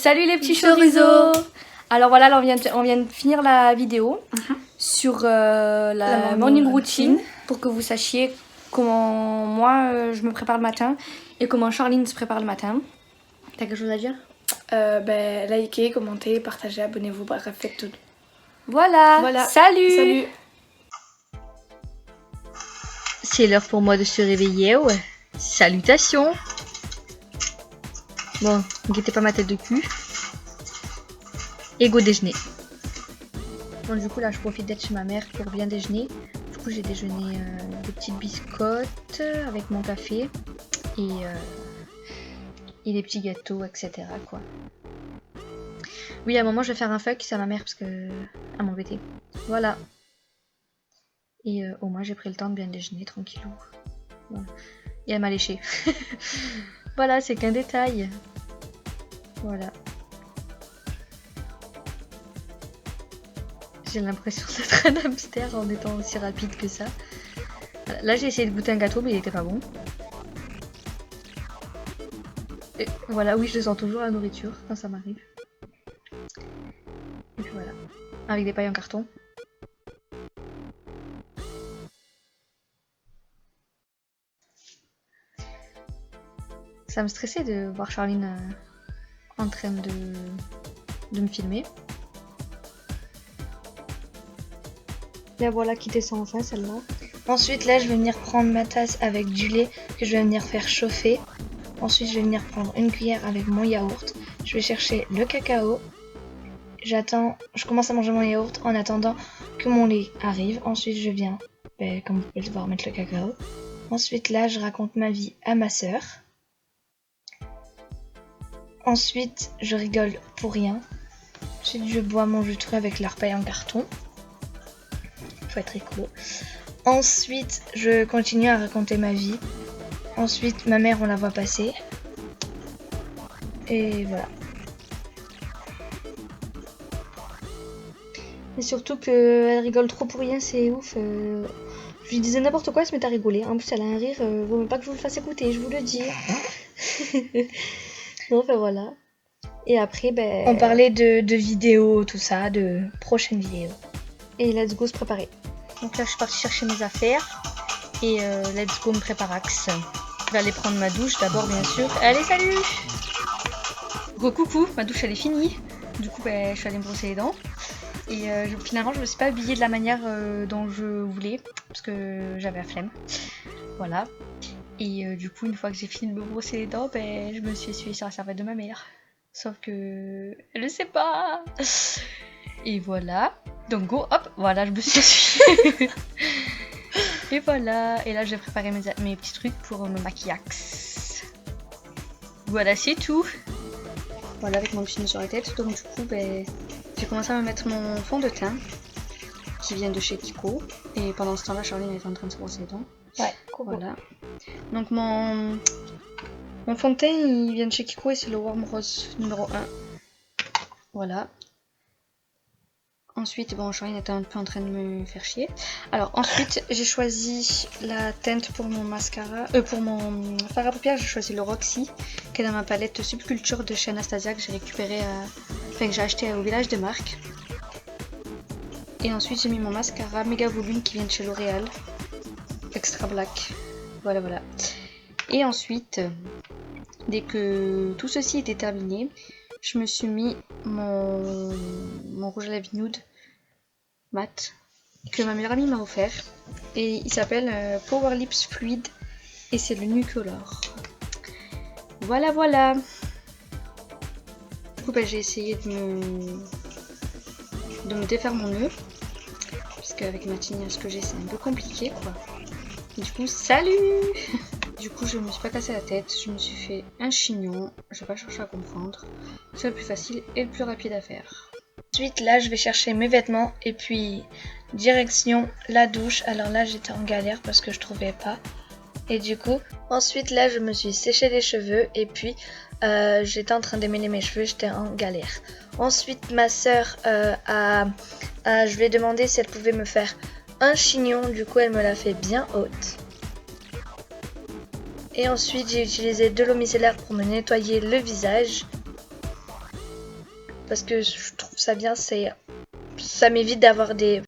Salut les petits chorizo. Alors voilà, là, on vient de finir la vidéo sur la morning routine pour que vous sachiez comment moi je me prépare le matin et comment Charline se prépare le matin. T'as quelque chose à dire? Likez, commentez, partagez, abonnez-vous, bref, faites tout. Voilà. Salut. C'est l'heure pour moi de se réveiller, ouais. Salutations. Bon, n'inquiétez pas ma tête de cul. Et go déjeuner. Bon, du coup, là, je profite d'être chez ma mère pour bien déjeuner. Du coup, j'ai déjeuné des petites biscottes avec mon café et des petits gâteaux, etc. quoi. Oui, à un moment, je vais faire un fuck à ma mère parce que elle m'embêtait. Voilà. Et au moins, j'ai pris le temps de bien déjeuner tranquillou. Voilà. Et elle m'a léché. Voilà, c'est qu'un détail. Voilà. J'ai l'impression d'être un hamster en étant aussi rapide que ça. Voilà. Là, j'ai essayé de goûter un gâteau, mais il était pas bon. Et voilà, oui, je sens toujours la nourriture quand ça m'arrive. Et puis voilà. Avec des pailles en carton. Ça me stressait de voir Charline en train de me filmer. La voilà qui descend enfin celle-là. Ensuite là je vais venir prendre ma tasse avec du lait que je vais venir faire chauffer. Ensuite je vais venir prendre une cuillère avec mon yaourt. Je vais chercher le cacao. J'attends, je commence à manger mon yaourt en attendant que mon lait arrive. Ensuite je viens, comme vous pouvez le voir, mettre le cacao. Ensuite là je raconte ma vie à ma sœur. Ensuite, je rigole pour rien. Ensuite, je bois mon jus de fruits avec leur paille en carton. Faut être écolo. Ensuite, je continue à raconter ma vie. Ensuite, ma mère, on la voit passer. Et voilà. Et surtout qu'elle rigole trop pour rien, c'est ouf. Je lui disais n'importe quoi, elle se met à rigoler. En plus, elle a un rire, vaut même pas que je vous le fasse écouter, je vous le dis. Non, voilà. Et après, on parlait de vidéos, tout ça, de prochaines vidéos. Et let's go se préparer. Donc là, je suis partie chercher mes affaires. Et let's go me préparax. Je vais aller prendre ma douche d'abord, bien sûr. Allez, salut! Coucou, ma douche elle est finie. Du coup, je suis allée me brosser les dents. Et finalement, je me suis pas habillée de la manière dont je voulais. Parce que j'avais la flemme. Voilà. Et du coup, une fois que j'ai fini de me brosser les dents, je me suis essuyée sur la serviette de ma mère. Sauf que elle le sait pas. Et voilà. Donc go, hop, voilà, je me suis essuyée. Et voilà. Et là, j'ai préparé mes petits trucs pour me maquillax. Voilà, c'est tout. Voilà, avec mon petit nœud sur la tête. Donc du coup, j'ai commencé à me mettre mon fond de teint qui vient de chez Kiko. Et pendant ce temps-là, Charline était en train de se brosser les dents. Ouais, coucou. Voilà. Donc mon fond de teint il vient de chez Kiko et c'est le Warm Rose numéro 1. Voilà. Ensuite, Charline était un peu en train de me faire chier. Alors ensuite, j'ai choisi la teinte pour mon mascara. Pour mon fard à paupières, j'ai choisi le Roxy, qui est dans ma palette Subculture de chez Anastasia que j'ai récupéré que j'ai acheté au Village de Marques. Et ensuite, j'ai mis mon mascara Méga Volume qui vient de chez L'Oréal. Extra Black. Voilà. Et ensuite, dès que tout ceci était terminé, je me suis mis mon rouge à lèvres nude mat que ma meilleure amie m'a offert. Et il s'appelle Power Lips Fluid et c'est le Nucolor. Voilà. Du coup, j'ai essayé de me défaire mon nœud. Puisque avec ma tignasse que j'ai, c'est un peu compliqué quoi. Du coup, salut! Du coup, je me suis pas cassé la tête, je me suis fait un chignon, je vais pas chercher à comprendre. C'est le plus facile et le plus rapide à faire. Ensuite, là, je vais chercher mes vêtements et puis direction la douche. Alors là, j'étais en galère parce que je trouvais pas. Et du coup, ensuite, là, je me suis séché les cheveux et puis j'étais en train d'émêler mes cheveux, j'étais en galère. Ensuite, ma soeur je lui ai demandé si elle pouvait me faire un chignon, du coup elle me l'a fait bien haute. Et ensuite j'ai utilisé de l'eau micellaire pour me nettoyer le visage. parce que je trouve ça bien, ça m'évite d'avoir des